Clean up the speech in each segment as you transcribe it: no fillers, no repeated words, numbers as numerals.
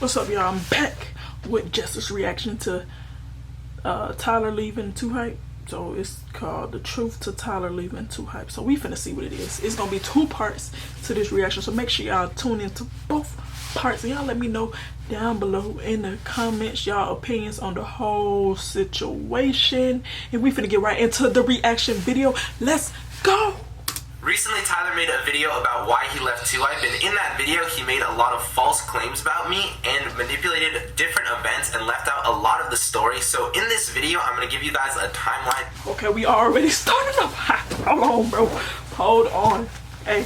What's up, y'all? I'm back with Justice reaction to Tyler leaving 2Hype. So it's called The Truth to Tyler Leaving 2Hype. So we finna see what it is. It's gonna be 2 parts to this reaction. So make sure y'all tune into both parts. And y'all let me know down below in the comments y'all opinions on the whole situation. And we finna get right into the reaction video. Let's go! Recently, Tyler made a video about why he left 2Hype, and in that video, he made a lot of false claims about me and manipulated different events and left out a lot of the story. So in this video, I'm going to give you guys a timeline. Okay, we already started up hot. Hold on, bro. Hold on. Hey,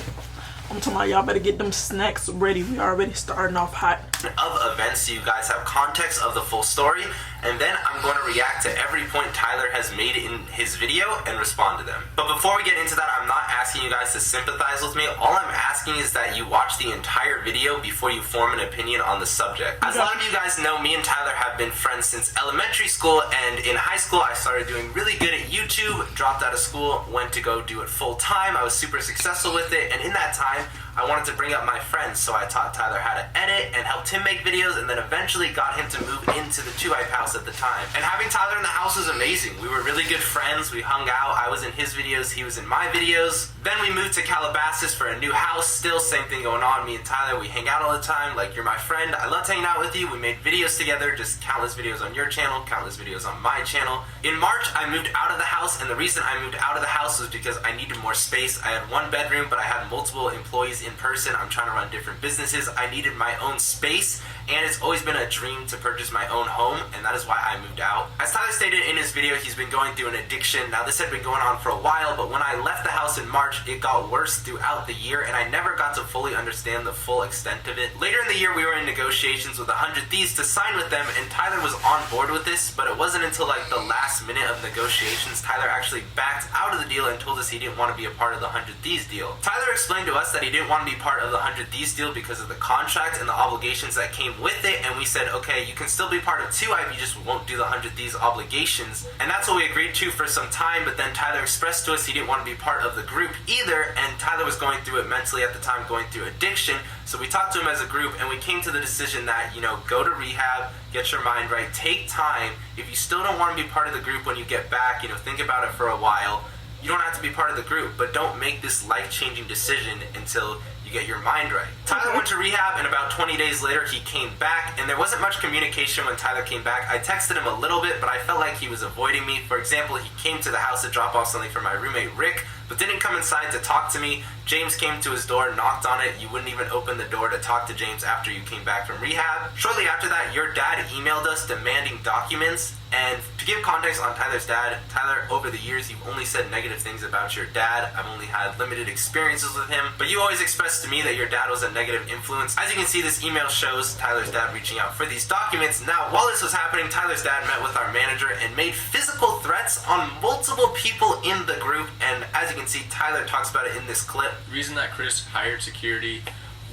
I'm talking about y'all better get them snacks ready. We already starting off hot. Of events so you guys have context of the full story, and then I'm going to react to every point Tyler has made in his video and respond to them. But before we get into that, I'm not asking you guys to sympathize with me. All I'm asking is that you watch the entire video before you form an opinion on the subject. As a lot of you guys know, me and Tyler have been friends since elementary school, and in high school I started doing really good at YouTube, dropped out of school, went to go do it full time. I was super successful with it, and in that time I wanted to bring up my friends, so I taught Tyler how to edit and helped him make videos, and then eventually got him to move into the 2Hype house at the time. And having Tyler in the house was amazing. We were really good friends. We hung out. I was in his videos, he was in my videos. Then we moved to Calabasas for a new house. Still same thing going on. Me and Tyler, we hang out all the time. Like, you're my friend. I loved hanging out with you. We made videos together, just countless videos on your channel, countless videos on my channel. In March, I moved out of the house, and the reason I moved out of the house was because I needed more space. I had 1 bedroom, but I had multiple employees in person. I'm trying to run different businesses. I needed my own space, and it's always been a dream to purchase my own home, and that is why I moved out. As Tyler stated in his video, he's been going through an addiction. Now, this had been going on for a while, but when I left the house in March, it got worse throughout the year, and I never got to fully understand the full extent of it. Later in the year, we were in negotiations with 100thieves to sign with them, and Tyler was on board with this, but it wasn't until like the last minute of negotiations, Tyler actually backed out of the deal and told us he didn't want to be a part of the 100thieves deal. Tyler explained to us that he didn't want to be part of the 100thieves deal because of the contract and the obligations that came with it, and we said, okay, you can still be part of 2Hype, you just won't do the 100thieves obligations. And that's what we agreed to for some time, but then Tyler expressed to us he didn't want to be part of the group either, and Tyler was going through it mentally at the time, going through addiction. So we talked to him as a group, and we came to the decision that, you know, go to rehab, get your mind right, take time. If you still don't want to be part of the group when you get back, you know, think about it for a while. You don't have to be part of the group, but don't make this life-changing decision until you get your mind right. Tyler went to rehab, and about 20 days later he came back, and there wasn't much communication when Tyler came back. I texted him a little bit, but I felt like he was avoiding me. For example, he came to the house to drop off something for my roommate Rick, but didn't come inside to talk to me. James came to his door, knocked on it. You wouldn't even open the door to talk to James after you came back from rehab. Shortly after that, your dad emailed us demanding documents. And to give context on Tyler's dad, Tyler, over the years, you've only said negative things about your dad. I've only had limited experiences with him, but you always expressed to me that your dad was a negative influence. As you can see, this email shows Tyler's dad reaching out for these documents. Now, while this was happening, Tyler's dad met with our manager and made physical threats on multiple people in the group, and as you can see, Tyler talks about it in this clip. The reason that Chris hired security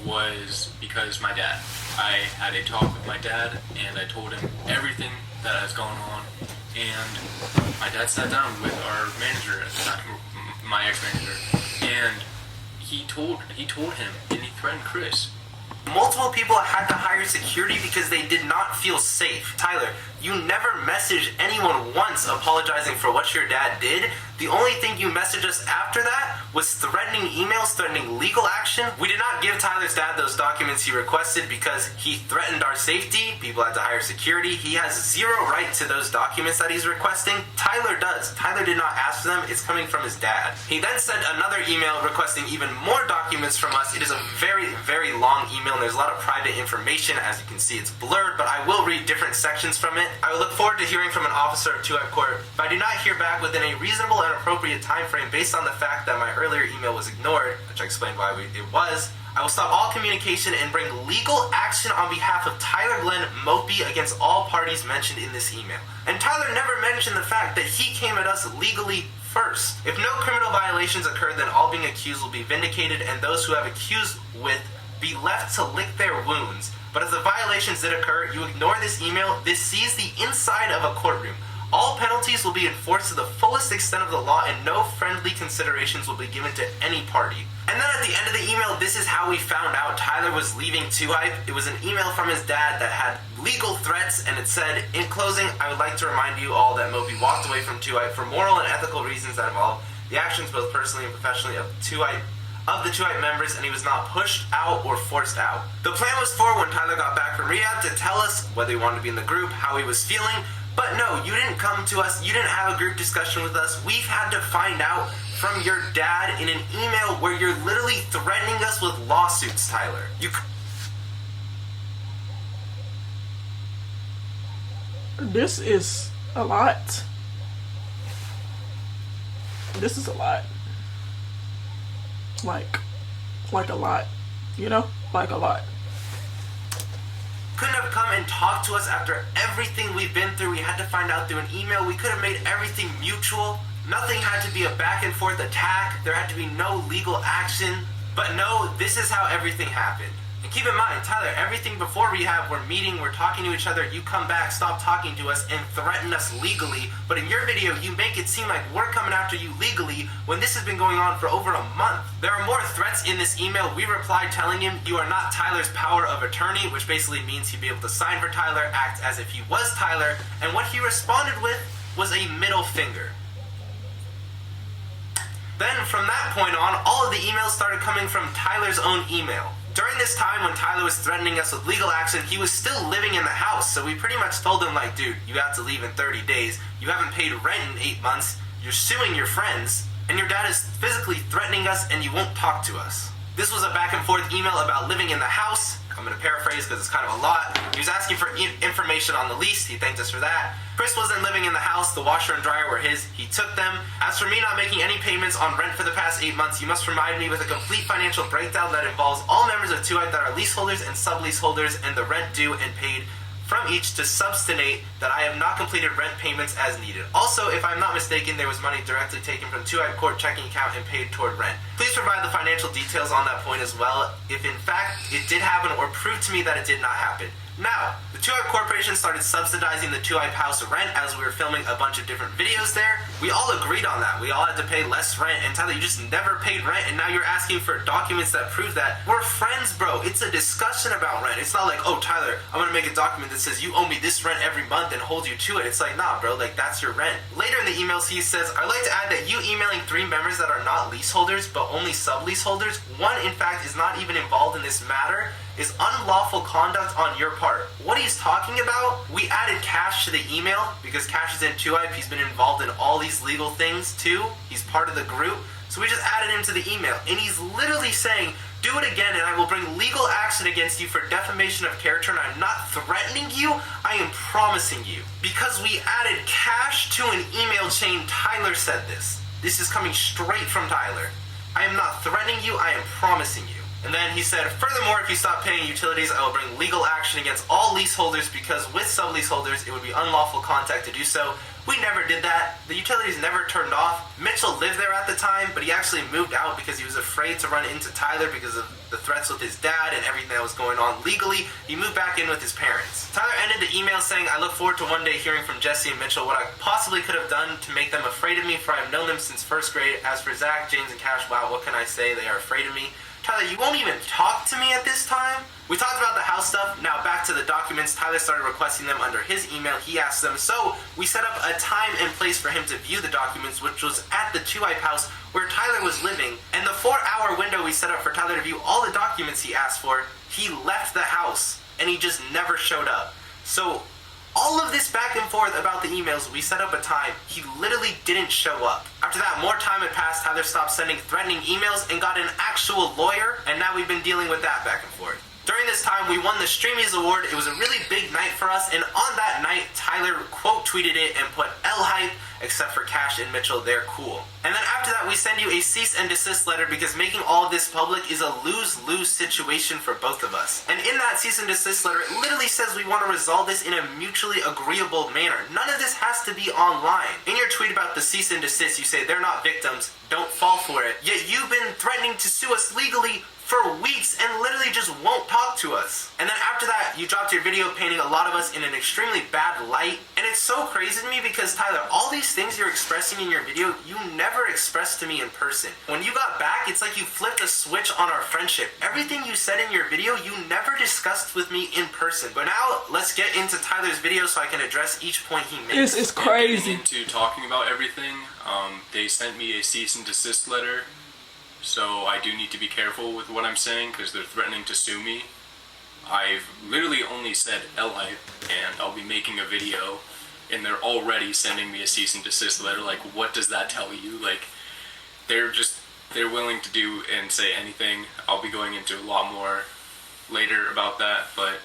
was because my dad. I had a talk with my dad, and I told him everything that has gone on, and my dad sat down with our manager at the time, my ex-manager, and he told him, and he threatened Chris. Multiple people had to hire security because they did not feel safe. Tyler, you never messaged anyone once apologizing for what your dad did. The only thing you messaged us after that was threatening emails, threatening legal action. We did not give Tyler's dad those documents he requested because he threatened our safety. People had to hire security. He has zero right to those documents that he's requesting. Tyler does. Tyler did not ask for them. It's coming from his dad. He then sent another email requesting even more documents from us. It is a very, very long email, and there's a lot of private information. As you can see, it's blurred, but I will read different sections from it. I will look forward to hearing from an officer of 2Hype Court. If I do not hear back within a reasonable and appropriate time frame based on the fact that my earlier email was ignored, which I explained why it was, I will stop all communication and bring legal action on behalf of Tyler Glenn Mopey against all parties mentioned in this email. And Tyler never mentioned the fact that he came at us legally first. If no criminal violations occur, then all being accused will be vindicated, and those who have accused with be left to lick their wounds. But if the violations did occur, you ignore this email, this sees the inside of a courtroom. All penalties will be enforced to the fullest extent of the law and no friendly considerations will be given to any party. And then at the end of the email, this is how we found out Tyler was leaving 2Hype. It was an email from his dad that had legal threats, and it said, "In closing, I would like to remind you all that Moby walked away from 2Hype for moral and ethical reasons that involve the actions both personally and professionally of the 2Hype members, and he was not pushed out or forced out. The plan was for when Tyler got back from rehab to tell us whether he wanted to be in the group, how he was feeling, but no, you didn't come to us, you didn't have a group discussion with us. We've had to find out from your dad in an email where you're literally threatening us with lawsuits, Tyler. This is a lot. This is a lot. Like a lot, you know, like a lot. Couldn't have come and talked to us after everything we've been through. We had to find out through an email. We could have made everything mutual. Nothing had to be a back and forth attack. There had to be no legal action. But no, this is how everything happened. And keep in mind, Tyler, everything before rehab, we're meeting, we're talking to each other, you come back, stop talking to us, and threaten us legally. But in your video, you make it seem like we're coming after you legally when this has been going on for over a month. There are more threats in this email. We replied telling him, "You are not Tyler's power of attorney," which basically means he'd be able to sign for Tyler, act as if he was Tyler. And what he responded with was a middle finger. Then from that point on, all of the emails started coming from Tyler's own email. During this time when Tyler was threatening us with legal action, he was still living in the house, so we pretty much told him, like, dude, you have to leave in 30 days, you haven't paid rent in 8 months, you're suing your friends, and your dad is physically threatening us and you won't talk to us. This was a back and forth email about living in the house. I'm going to paraphrase because it's kind of a lot. He was asking for information on the lease. He thanked us for that. Chris wasn't living in the house. The washer and dryer were his. He took them. As for me not making any payments on rent for the past 8 months, you must provide me with a complete financial breakdown that involves all members of 2Hype that are leaseholders and subleaseholders and the rent due and paid from each to substantiate that I have not completed rent payments as needed. Also, if I'm not mistaken, there was money directly taken from 2Hype court checking account and paid toward rent. Please provide the financial details on that point as well, if in fact it did happen or prove to me that it did not happen. Now, the 2Hype Corporation started subsidizing the 2Hype house rent as we were filming a bunch of different videos there. We all agreed on that. We all had to pay less rent, and Tyler, you just never paid rent, and now you're asking for documents that prove that. We're friends, bro. It's a discussion about rent. It's not like, oh, Tyler, I'm gonna make a document that says you owe me this rent every month and hold you to it. It's like, nah, bro, like, that's your rent. Later in the emails, he says, I'd like to add that you emailing 3 members that are not leaseholders, but only subleaseholders, one, in fact, is not even involved in this matter, is unlawful conduct on your part. What he's talking about, we added Cash to the email because Cash is in 2Hype. He's been involved in all these legal things too. He's part of the group. So we just added him to the email. And he's literally saying, do it again and I will bring legal action against you for defamation of character, and I'm not threatening you, I am promising you. Because we added Cash to an email chain, Tyler said this. This is coming straight from Tyler. I am not threatening you, I am promising you. And then he said, furthermore, if you stop paying utilities, I will bring legal action against all leaseholders because with subleaseholders, it would be unlawful contact to do so. We never did that. The utilities never turned off. Mitchell lived there at the time, but he actually moved out because he was afraid to run into Tyler because of the threats with his dad and everything that was going on legally. He moved back in with his parents. Tyler ended the email saying, I look forward to one day hearing from Jesse and Mitchell what I possibly could have done to make them afraid of me, for I have known them since first grade. As for Zach, James, and Cash, wow, what can I say? They are afraid of me. Tyler, you won't even talk to me at this time? We talked about the house stuff. Now back to the documents. Tyler started requesting them under his email. He asked them. So we set up a time and place for him to view the documents, which was at the 2Hype house where Tyler was living. And the 4-hour window we set up for Tyler to view all the documents he asked for, he left the house and he just never showed up. So all of this back and forth about the emails, we set up a time. He literally didn't show up. After that, more time had passed. Tyler stopped sending threatening emails and got an actual lawyer, and now we've been dealing with that back and forth. During this time, we won the Streamies Award. It was a really big night for us, and on that night, Tyler quote tweeted it and put L-hype, except for Cash and Mitchell, they're cool. And then after that, we send you a cease and desist letter because making all of this public is a lose-lose situation for both of us. And in that cease and desist letter, it literally says we want to resolve this in a mutually agreeable manner. None of this has to be online. In your tweet about the cease and desist, you say they're not victims, don't fall for it. Yet you've been threatening to sue us legally for weeks and literally just won't talk to us. And then after that, you dropped your video painting a lot of us in an extremely bad light. And it's so crazy to me because, Tyler, all these things you're expressing in your video, you never expressed to me in person. When you got back, it's like you flipped a switch on our friendship. Everything you said in your video, you never discussed with me in person. But now, let's get into Tyler's video so I can address each point he makes. It's crazy. Into talking about everything, they sent me a cease and desist letter. So I do need to be careful with what I'm saying because they're threatening to sue me. I've literally only said L-Life and I'll be making a video and they're already sending me a cease and desist letter. Like, what does that tell you? Like, they're willing to do and say anything. I'll be going into a lot more later about that, but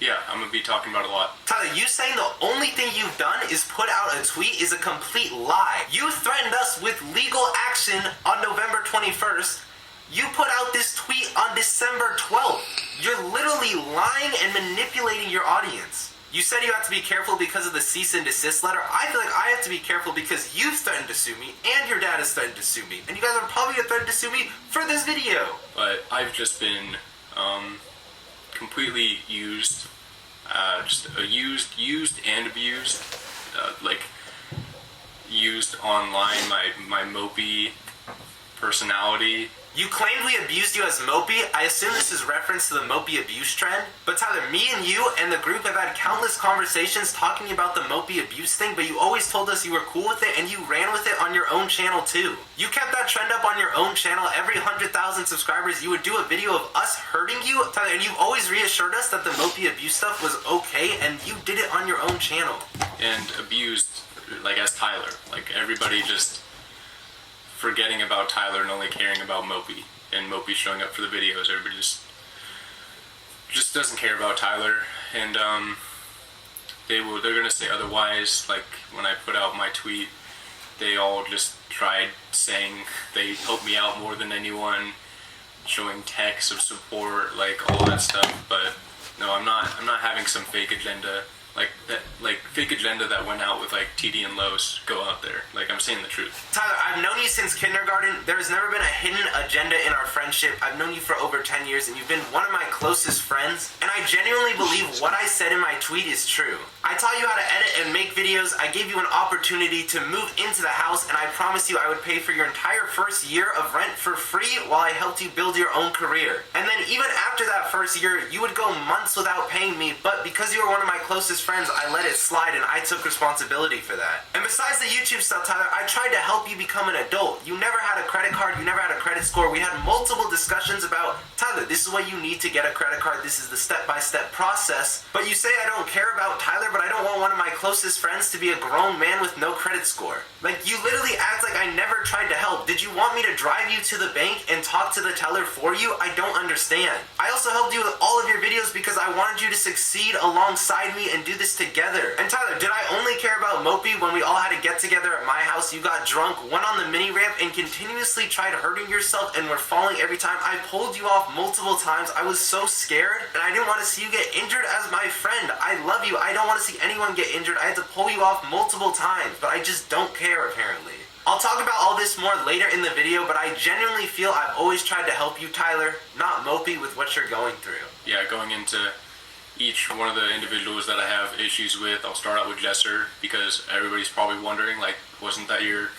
yeah, I'm gonna be talking about a lot. Tyler, you saying the only thing you've done is put out a tweet is a complete lie. You threatened us with legal action on November 21st. You put out this tweet on December 12th. You're literally lying and manipulating your audience. You said you have to be careful because of the cease and desist letter. I feel like I have to be careful because you've threatened to sue me and your dad has threatened to sue me. And you guys are probably gonna threaten to sue me for this video. But I've just been completely used. Used and abused, like used online, my mopey personality. You claimed we abused you as mopey. I assume this is reference to the mopey abuse trend. But Tyler, me and you and the group have had countless conversations talking about the mopey abuse thing, but you always told us you were cool with it and you ran with it on your own channel too. You kept that trend up on your own channel. Every 100,000 subscribers, you would do a video of us hurting you, Tyler, and you've always reassured us that the mopey abuse stuff was okay and you did it on your own channel. And abused, like, as Tyler. Like, everybody just forgetting about Tyler and only caring about Mopey, and Mopey showing up for the videos. Everybody just doesn't care about Tyler, and they're gonna say otherwise. Like, when I put out my tweet, they all just tried saying they helped me out more than anyone, showing texts of support, like all that stuff. But no, I'm not having some fake agenda. Like fake agenda that went out with like TD and Los go out there. Like, I'm saying the truth. Tyler, I've known you since kindergarten. There's never been a hidden agenda in our friendship. I've known you for over 10 years and you've been one of my closest friends. And I genuinely believe what I said in my tweet is true. I taught you how to edit and make videos. I gave you an opportunity to move into the house and I promised you I would pay for your entire first year of rent for free while I helped you build your own career. And then even after that first year, you would go months without paying me, but because you were one of my closest friends, I let it slide and I took responsibility for that. And besides the YouTube stuff, Tyler, I tried to help you become an adult. You never had a credit card, you never had a credit score. We had multiple discussions about, Tyler, this is what you need to get a credit card. This is the step-by-step process. But you say I don't care about Tyler, but I don't want one of my closest friends to be a grown man with no credit score. Like, you literally act like I never tried to help. Did you want me to drive you to the bank and talk to the teller for you? I don't understand. I also helped you with all of your videos because I wanted you to succeed alongside me and do this together. And Tyler, did I only care about Mopey when we all had to get together at my house? You got drunk, went on the mini ramp, and continuously tried hurting yourself and were falling every time. I pulled you off multiple times. I was so scared, and I didn't want to see you get injured as my friend. I love you. I don't want to see anyone get injured. I had to pull you off multiple times, but I just don't care, apparently. I'll talk about all this more later in the video, but I genuinely feel I've always tried to help you, Tyler, not Mopey, with what you're going through. Yeah, going into each one of the individuals that I have issues with, I'll start out with Jesser, because everybody's probably wondering, like, wasn't that your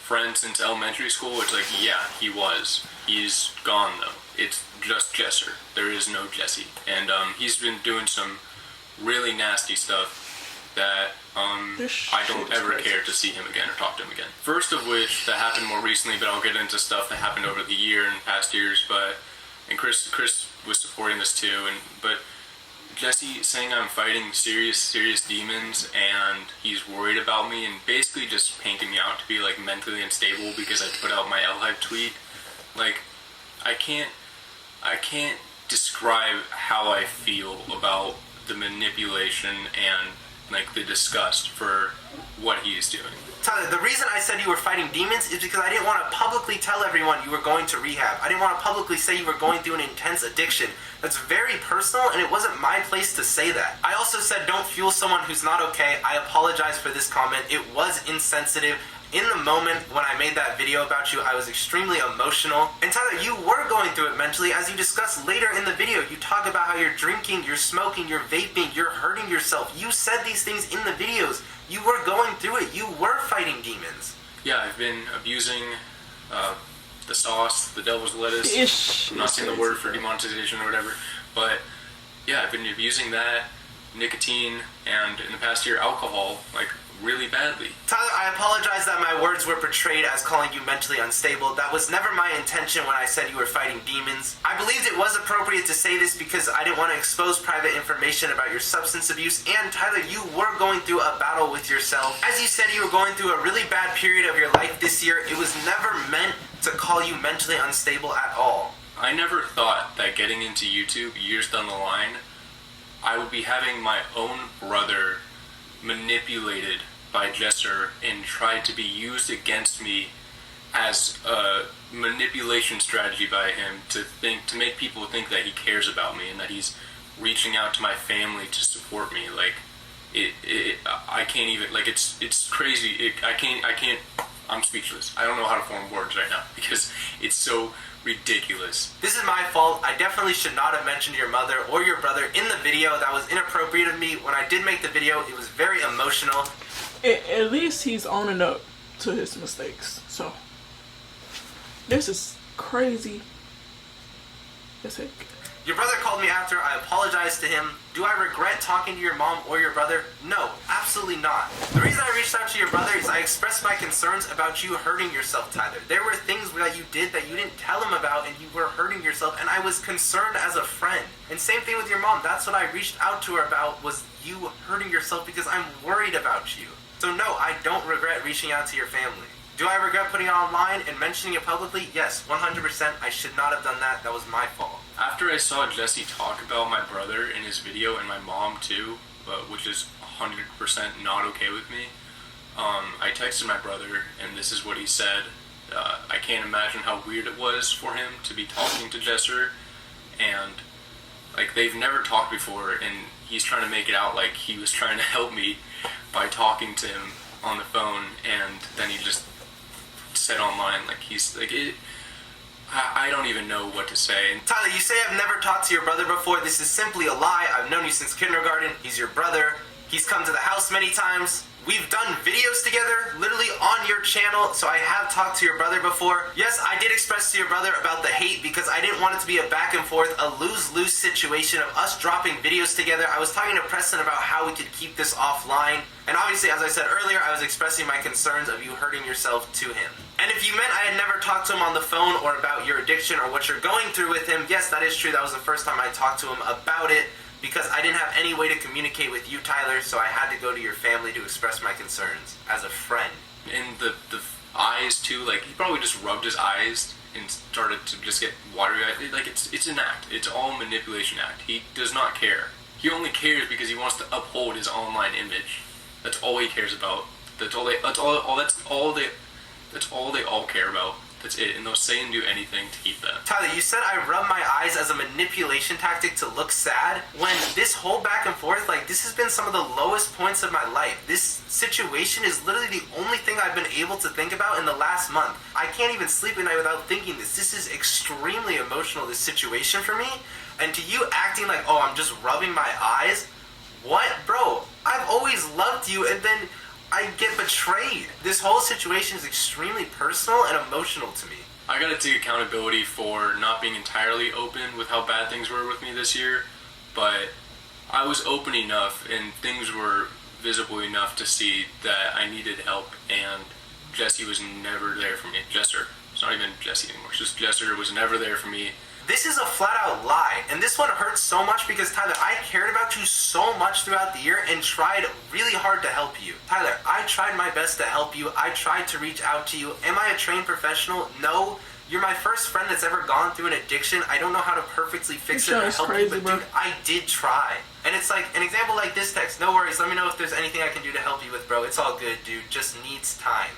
friend since elementary school? It's like, yeah, he was. He's gone, though. It's just Jesser. There is no Jesse. And he's been doing some really nasty stuff that I don't ever care to see him again or talk to him again. First of which, that happened more recently, but I'll get into stuff that happened over the year and past years, and Chris was supporting this too, but Jesse saying I'm fighting serious demons and he's worried about me and basically just painting me out to be like mentally unstable because I put out my L-Hype tweet. Like, I can't describe how I feel about the manipulation and like the disgust for what he's doing. Tyler, the reason I said you were fighting demons is because I didn't want to publicly tell everyone you were going to rehab. I didn't want to publicly say you were going through an intense addiction. That's very personal, and it wasn't my place to say that. I also said don't fuel someone who's not okay. I apologize for this comment. It was insensitive. In the moment when I made that video about you, I was extremely emotional. And Tyler, you were going through it mentally. As you discuss later in the video, you talk about how you're drinking, you're smoking, you're vaping, you're hurting yourself. You said these things in the videos. You were going through it. You were fighting demons. Yeah, I've been abusing the sauce, the devil's lettuce. Ish. I'm not saying the word for demonetization or whatever, but yeah, I've been abusing that, nicotine, and in the past year, alcohol, like, really badly. Tyler, I apologize that my words were portrayed as calling you mentally unstable. That was never my intention when I said you were fighting demons. I believed it was appropriate to say this because I didn't want to expose private information about your substance abuse, and Tyler, you were going through a battle with yourself. As you said, you were going through a really bad period of your life this year. It was never meant to call you mentally unstable at all. I never thought that getting into YouTube years down the line, I would be having my own brother manipulated by Jesser and tried to be used against me as a manipulation strategy by him to make people think that he cares about me and that he's reaching out to my family to support me. Like, I can't even, like, it's crazy. I'm speechless. I don't know how to form words right now because it's so ridiculous. This is my fault. I definitely should not have mentioned your mother or your brother in the video. That was inappropriate of me. When I did make the video, it was very emotional. At least he's owning up to his mistakes. So this is crazy as heck. Your brother called me after. I apologized to him. Do I regret talking to your mom or your brother? No, absolutely not. The reason I reached out to your brother is I expressed my concerns about you hurting yourself, Tyler. There were things that you did that you didn't tell him about and you were hurting yourself, and I was concerned as a friend. And same thing with your mom. That's what I reached out to her about, was you hurting yourself because I'm worried about you. So no, I don't regret reaching out to your family. Do I regret putting it online and mentioning it publicly? Yes, 100%. I should not have done that. That was my fault. After I saw Jesse talk about my brother in his video and my mom too, which is 100% not okay with me, I texted my brother and this is what he said. I can't imagine how weird it was for him to be talking to Jesser, and like they've never talked before, and he's trying to make it out like he was trying to help me by talking to him on the phone, and then he just said online like he's like it. I don't even know what to say. Tyler, you say I've never talked to your brother before. This is simply a lie. I've known you since kindergarten. He's your brother. He's come to the house many times. We've done videos together, literally on your channel, so I have talked to your brother before. Yes, I did express to your brother about the hate because I didn't want it to be a back and forth, a lose-lose situation of us dropping videos together. I was talking to Preston about how we could keep this offline. And obviously, as I said earlier, I was expressing my concerns of you hurting yourself to him. And if you meant I had never talked to him on the phone or about your addiction or what you're going through with him, yes, that is true. That was the first time I talked to him about it, because I didn't have any way to communicate with you, Tyler, so I had to go to your family to express my concerns as a friend. And the eyes too, like he probably just rubbed his eyes and started to just get watery eyes. Like it's an act. It's all manipulation act. He does not care. He only cares because he wants to uphold his online image. That's all he cares about. That's all they all care about. That's it, and they'll say and do anything to keep that. Tyler, you said I rub my eyes as a manipulation tactic to look sad, when this whole back and forth, like, this has been some of the lowest points of my life. This situation is literally the only thing I've been able to think about in the last month. I can't even sleep at night without thinking this. This is extremely emotional, this situation for me. And to you acting like, oh, I'm just rubbing my eyes? What? Bro, I've always loved you, and then I get betrayed. This whole situation is extremely personal and emotional to me. I gotta take accountability for not being entirely open with how bad things were with me this year, but I was open enough and things were visible enough to see that I needed help, and Jesse was never there for me. Jesser. It's not even Jesse anymore. It's just Jesser was never there for me. This is a flat-out lie, and this one hurts so much because, Tyler, I cared about you so much throughout the year and tried really hard to help you. Tyler, I tried my best to help you. I tried to reach out to you. Am I a trained professional? No. You're my first friend that's ever gone through an addiction. I don't know how to perfectly fix it or help you, but dude, I did try. And it's like, an example like this text, no worries, let me know if there's anything I can do to help you with, bro. It's all good, dude. Just needs time.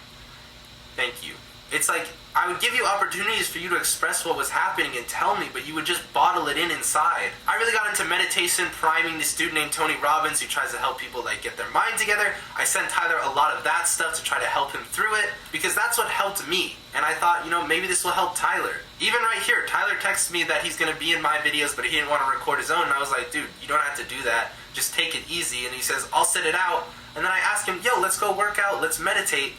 Thank you. It's like, I would give you opportunities for you to express what was happening and tell me, but you would just bottle it in inside. I really got into meditation, priming this dude named Tony Robbins who tries to help people like get their mind together. I sent Tyler a lot of that stuff to try to help him through it, because that's what helped me. And I thought, you know, maybe this will help Tyler. Even right here, Tyler texted me that he's going to be in my videos, but he didn't want to record his own. And I was like, dude, you don't have to do that. Just take it easy. And he says, I'll sit it out. And then I asked him, yo, let's go work out. Let's meditate.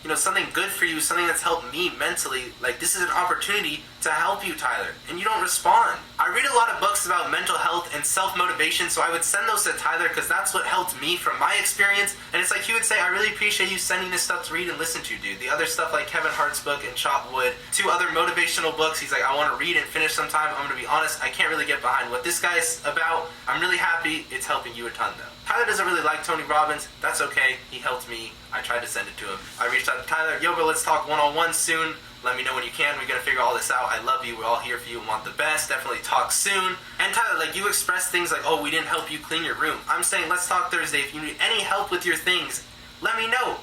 You know, something good for you, something that's helped me mentally. Like, this is an opportunity to help you, Tyler. And you don't respond. I read a lot of books about mental health and self-motivation, so I would send those to Tyler because that's what helped me from my experience. And it's like he would say, I really appreciate you sending this stuff to read and listen to, dude. The other stuff like Kevin Hart's book and Chop Wood, 2 other motivational books. He's like, I want to read and finish sometime. I'm going to be honest, I can't really get behind what this guy's about. I'm really happy it's helping you a ton, though. Tyler doesn't really like Tony Robbins. That's okay. He helped me. I tried to send it to him. I reached out to Tyler. Yo, bro, let's talk one-on-one soon. Let me know when you can. We're going to figure all this out. I love you. We're all here for you and want the best. Definitely talk soon. And Tyler, like, you expressed things like, oh, we didn't help you clean your room. I'm saying, let's talk Thursday. If you need any help with your things, let me know.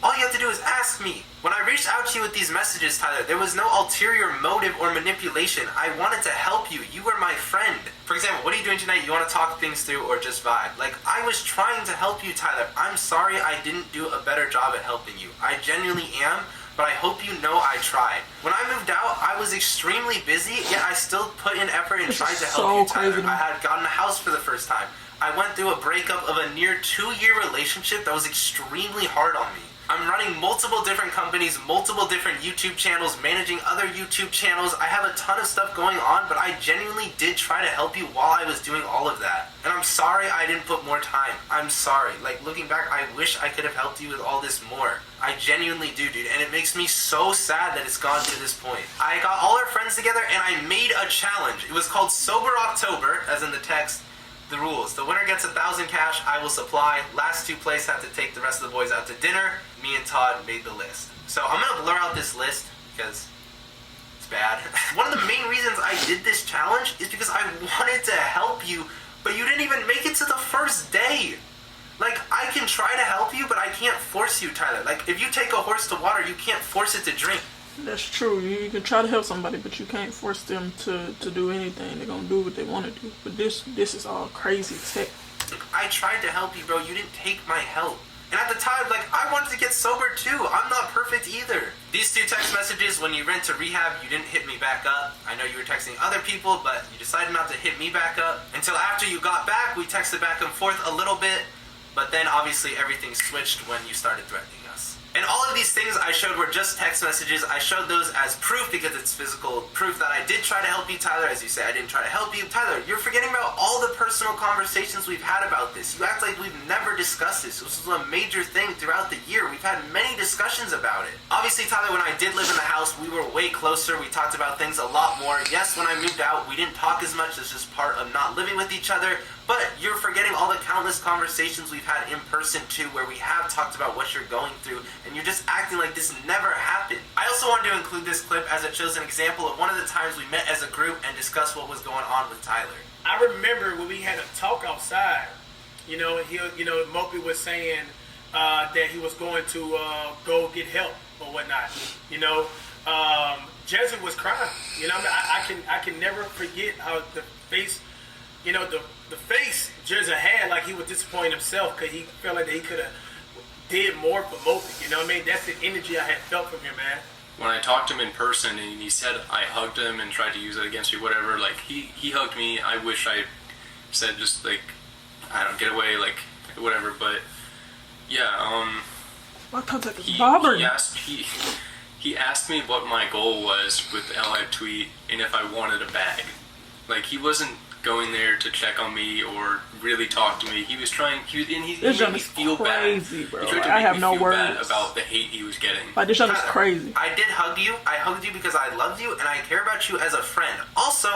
All you have to do is ask me. When I reached out to you with these messages, Tyler, there was no ulterior motive or manipulation. I wanted to help you. You were my friend. For example, what are you doing tonight? You want to talk things through or just vibe? Like, I was trying to help you, Tyler. I'm sorry I didn't do a better job at helping you. I genuinely am, but I hope you know I tried. When I moved out, I was extremely busy, yet I still put in effort and tried to help you, Tyler. I had gotten a house for the first time. I went through a breakup of a near 2-year relationship that was extremely hard on me. I'm running multiple different companies, multiple different YouTube channels, managing other YouTube channels. I have a ton of stuff going on, but I genuinely did try to help you while I was doing all of that. And I'm sorry I didn't put more time. I'm sorry. Like, looking back, I wish I could have helped you with all this more. I genuinely do, dude. And it makes me so sad that it's gone to this point. I got all our friends together and I made a challenge. It was called Sober October, as in the text. The rules. The winner gets 1,000 cash. I will supply. Last 2 places have to take the rest of the boys out to dinner. Me and Todd made the list. So I'm going to blur out this list because it's bad. One of the main reasons I did this challenge is because I wanted to help you, but you didn't even make it to the first day. Like, I can try to help you, but I can't force you, Tyler. Like, if you take a horse to water, you can't force it to drink. That's true. You can try to help somebody, but you can't force them to do anything. They're gonna do what they want to do. But this is all crazy tech. I tried to help you, bro. You didn't take my help. And at the time, like, I wanted to get sober too. I'm not perfect either. These 2 text messages, when you went to rehab, you didn't hit me back up. I know you were texting other people, but you decided not to hit me back up. Until after you got back, we texted back and forth a little bit. But then, obviously, everything switched when you started threatening us. And all of these things I showed were just text messages. I showed those as proof because it's physical proof that I did try to help you, Tyler. As you say, I didn't try to help you. Tyler, you're forgetting about all the personal conversations we've had about this. You act like we've never discussed this. This was a major thing throughout the year. We've had many discussions about it. Obviously, Tyler, when I did live in the house, we were way closer. We talked about things a lot more. Yes, when I moved out, we didn't talk as much. This is part of not living with each other. But you're forgetting all the countless conversations we've had in person too, where we have talked about what you're going through, and you're just acting like this never happened. I also wanted to include this clip as it shows an example of one of the times we met as a group and discussed what was going on with Tyler. I remember when we had a talk outside. You know, Mopi was saying that he was going to go get help or whatnot. You know, Jesse was crying. You know, I can never forget how the face. You know, the face Jezza had, like he was disappointed himself because he felt like that he could have did more for Mopi. You know what I mean? That's the energy I had felt from him, man. When I talked to him in person and he said I hugged him and tried to use it against me, whatever, like, he hugged me. I wish I said just, like, I don't get away, like, whatever, but, yeah, My contact is bothering. He asked me what my goal was with the LI tweet and if I wanted a bag. Like, he wasn't going there to check on me or really talk to me. He was trying. He made me feel crazy, bad. Bro. He tried to I make have me no feel words bad about the hate he was getting. Like, this is crazy. I did hug you. I hugged you because I loved you and I care about you as a friend. Also,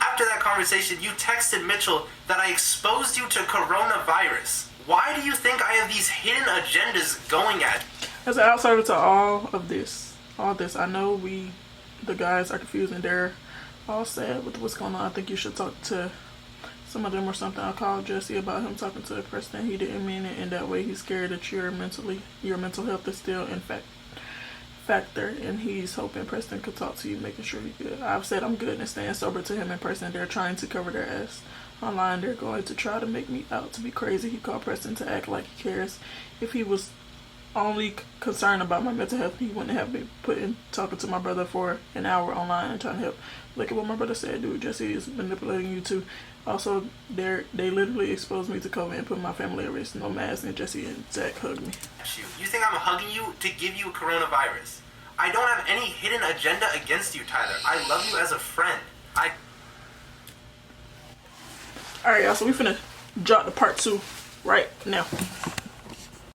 after that conversation, you texted Mitchell that I exposed you to coronavirus. Why do you think I have these hidden agendas going at? As an outsider to all this, I know the guys are confused and they're all sad with what's going on. I think you should talk to some of them or something. I called Jesse about him talking to the president. He didn't mean it in that way. He's scared that your mental health is still factor, and he's hoping Preston could talk to you, making sure you're good. I've said I'm good and staying sober to him in person. They're trying to cover their ass online. They're going to try to make me out to be crazy. He called Preston to act like he cares. If he was only concerned about my mental health, he wouldn't have me talking to my brother for an hour online and trying to help. Look at what my brother said, dude. Jesse is manipulating you too. Also, they literally exposed me to COVID and put my family at risk. No mask, and Jesse and Zach hugged me. You think I'm hugging you to give you coronavirus? I don't have any hidden agenda against you, Tyler. I love you as a friend. Alright, y'all, so we finna drop the part 2 right now.